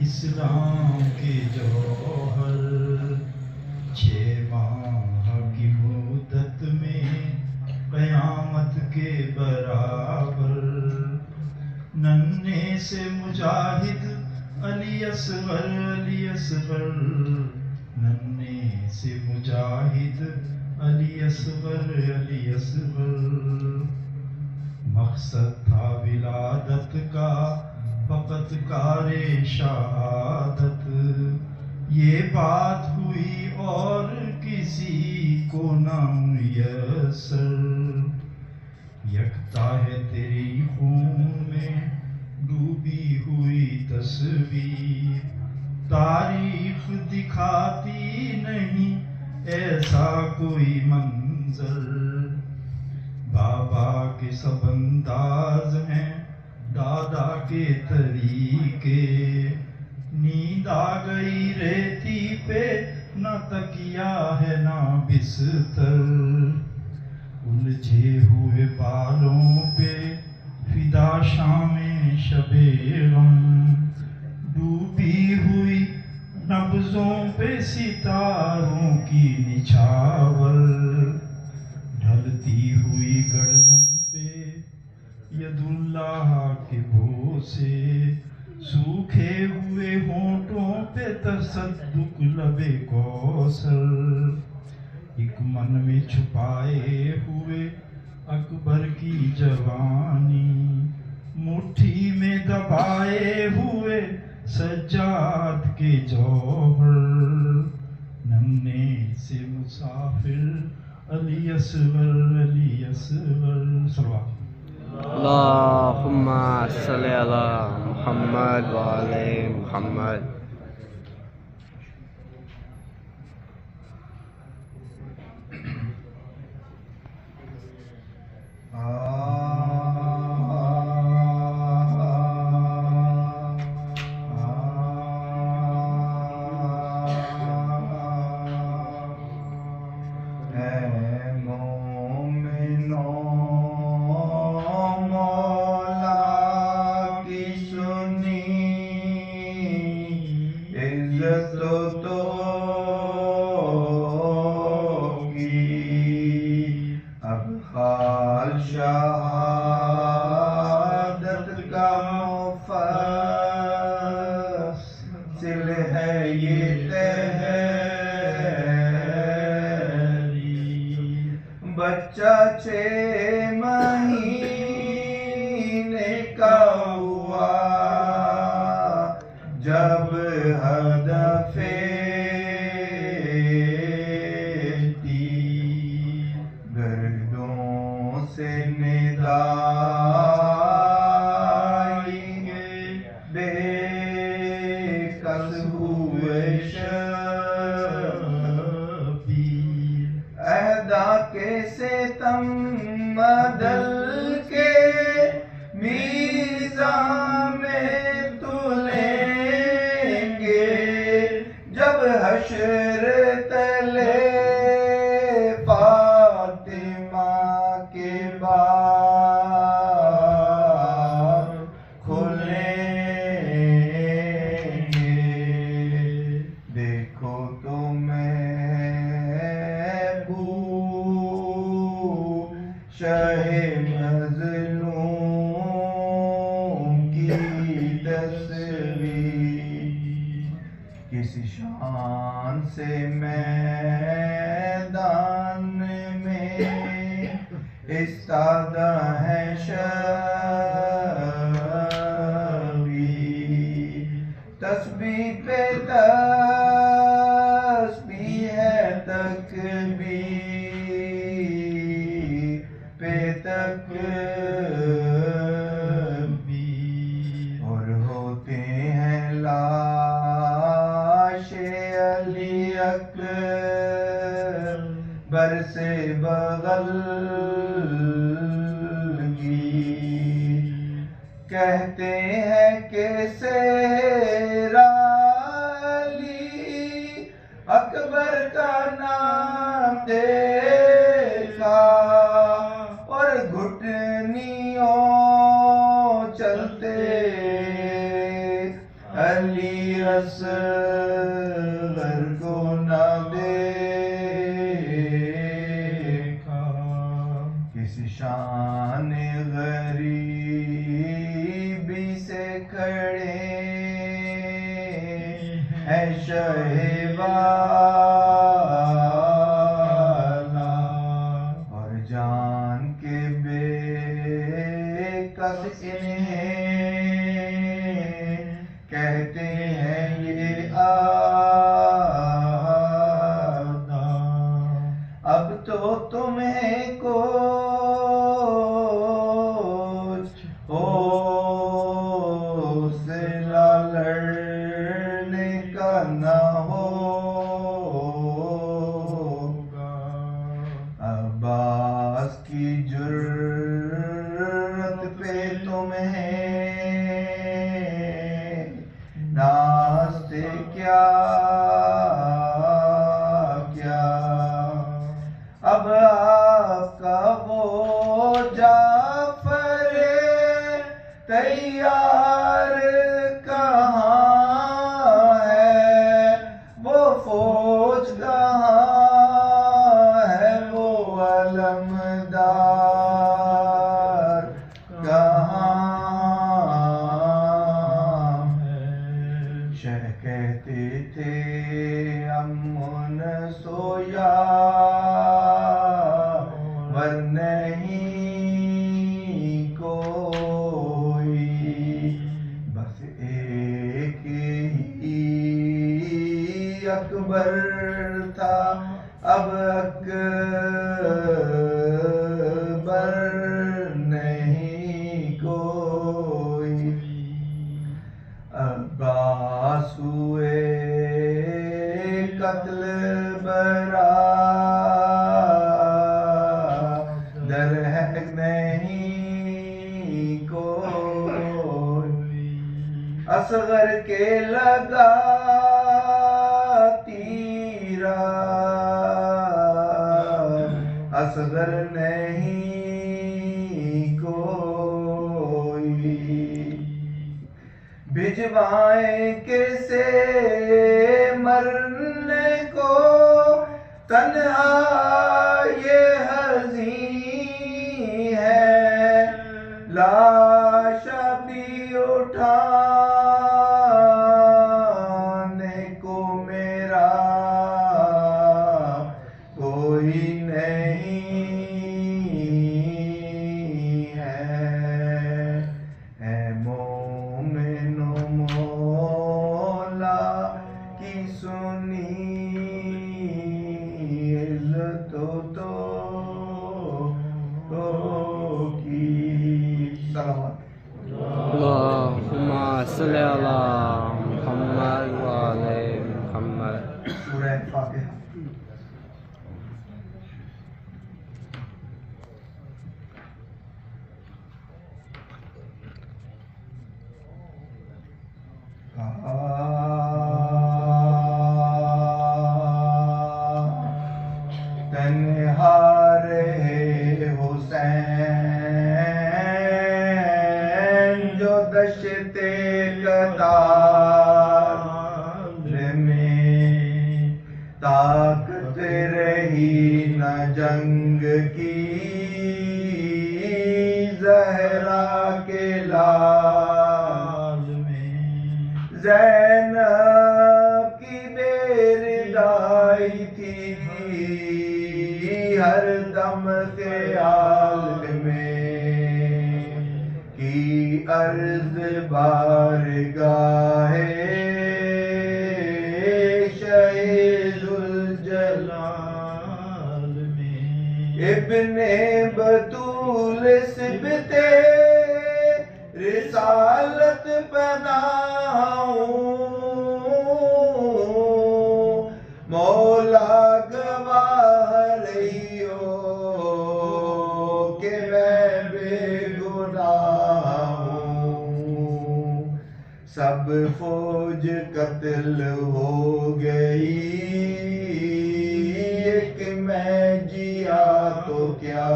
اسلام کے جوہر 6 ماہ کی مدت میں قیامت کے برابر، ننھے سے مجاہد علی اصغر، علی اصغر، ننھے سے مجاہد علی اصغر، علی اصغر، مقصد تھا ولادت کا فقط کار شہادت، یہ بات ہوئی اور کسی کو نہ میسر، یکتا ہے تیری خون میں ڈوبی ہوئی تصویر، تاریخ دکھاتی نہیں ایسا کوئی منظر، بابا کے سب انداز ہیں دادا کے طریقے، نیند آ گئی ریتی پہ نہ تکیا ہے نہ بستر، الجھے ہوئے بالوں پہ فدا شام شب غم، ڈوبی ہوئی نبضوں پہ ستاروں کی نچھاور، ڈھلتی ہوئی گردن پہ ید اللہ کے بوسے، سوکھے ہوئے ہونٹوں پہ تصدق لب کوثر، ایک من میں چھپائے ہوئے اکبر کی جوانی، مٹھی میں دبائے ہوئے سجاد کے جوہر، ننھے سے مسافر علی اصغر، علی اصغر، صلوات اللہم صلی علی محمد وعلی محمد۔ بچہ 6 مہینے کا ہوا جب ہدف دی، گردوں سے ندا آئی گے، بے کس ہوئے کے ستم بدل کے میزان میں تلیں گے، جب حشر تلے فاطمہ کے باب کھلیں گے، دیکھو شاہ مظلوم کی تصویر، کسی شان سے میدان میں استادہ ہے شبی، تسبیح پہ تسبیح ہے تکبیر پہ تکبیر، اور ہوتے ہیں لاش علی اکبر سے بغل کی، کہتے ہیں کہ صحرا علی اکبر کا نام دیکھا، اور گھٹنیوں اصغر کو نہ دیکھا کسی شان غریبی سے کھڑے ہے شہوالا اور جان کے بے کس انہیں کہتے ہیں یہ آدھا اب تو تمہیں کچھ حوصلہ لڑنے کا نہ ہوگا عباس کی جرت پہ تمہیں ناچتے کیا کیا اب آپ کا وہ جعفر تیار کہاں ہے وہ فوج کہاں ہے وہ علمدار کہاں ہے شہ کہتے تھے امن سویا ور نہیں کوئی بس ایک ہی اکبر تھا اب اکبر نہیں کوئی عباس ہوئے قتل برادر ہے نہیں کوئی اصغر کے لگا تیرا اصغر نہیں کوئی بھجوائیں کیسے مرنے کو تنہا یہ حزین ہے لاش بھی اٹھانے کو میرا کوئی نہیں ہے مومن و مولا کی سنی عزت تو کی صلوات اللہم صلی علی محمد وعلی محمد سورہ فاتحہ تنہا رہے حسین جو دشتے قتال میں طاقت رہی نہ جنگ کی زہرا کے لال میں زینب کی بیردائی تھی ہر دم خیال میں کی عرض بارگاہ شہید الجلال میں ابن بطول سبت رسالت بناؤں مولا گواہ رہیو کہ میں بے گناہ ہوں سب فوج قتل ہو گئی ایک میں جیا تو کیا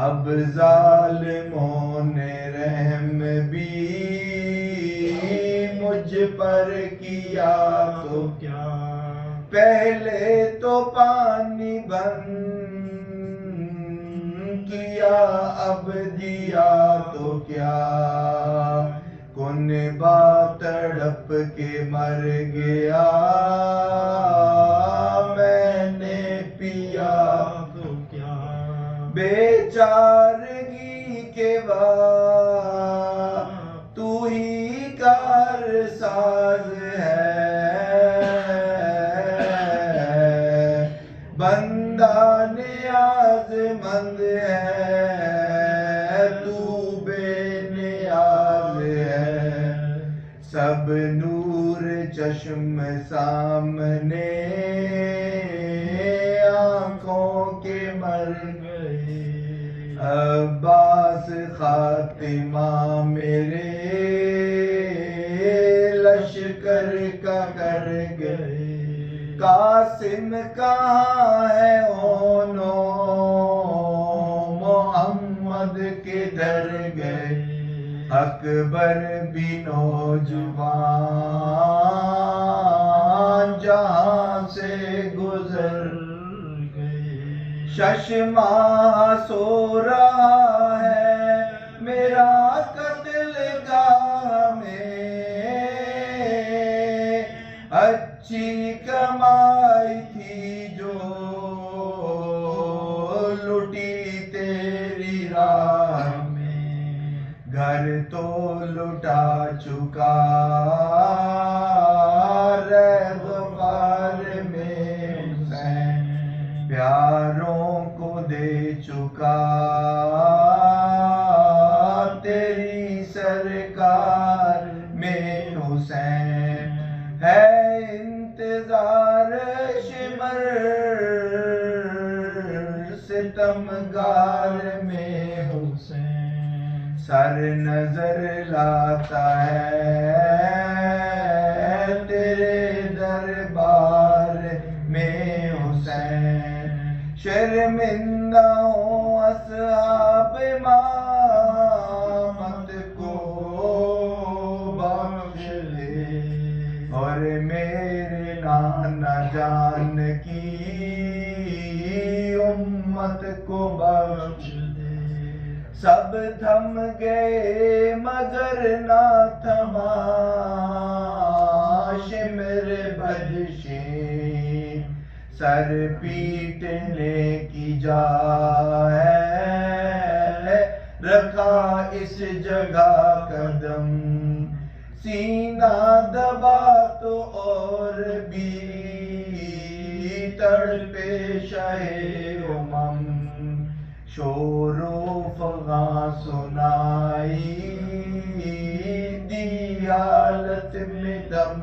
اب ظالموں نے رحم بھی مجھ پر کیا دیا تو کیا، پہلے تو پانی بند کیا، اب دیا تو کیا، کون با تڑپ کے مر گیا، میں نے پیا تو کیا، بیچارگی کے بعد تو ہی کار ساز ہے، بندہ نیاز مند ہے، تو بے نیاز ہے، سب نور چشم سامنے آنکھوں کے مر گئے، عباس خاتمہ میرے لشکر کا کر گئے، قاسم کہاں ہے اونو، محمد کدھر گئے، اکبر بھی نوجوان جہاں سے گزر گئے، شش ماہ سو رہا ہے میرا قتل گاہ میں، اچھی کمائی تھی جو لٹی تیری راہ میں، گھر تو لٹا چکا رغبار میں حسین، پیاروں کو دے چکا تیری سرکار میں حسین، ہے انتظار شمر ستمگار میں حسین، سر نظر لاتا ہے تیرے دربار میں حسین، شرمندہ ہوں اصحاب امامت کو بخش دے، اور میرے نانا جان کی امت کو بخش دے، سب تھم گئے مگر نہ تھما شمر بدشیں، سر پیٹنے کی جا ہے رکھا اس جگہ قدم، سینہ دبا تو اور بھی تڑپے شاہ امم، شور و فغاں سنائی دی حالت میں دم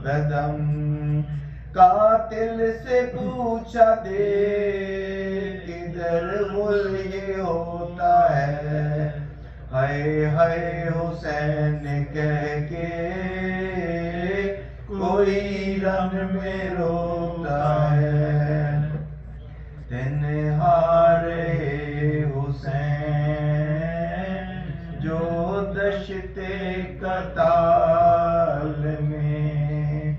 بدم، قاتل سے پوچھا دے کدھر غل یہ ہوتا ہے، ہائے ہائے حسین کہہ کے کوئی رن میں روتا ہے، تنہا رہے حسین جو دشت قتال میں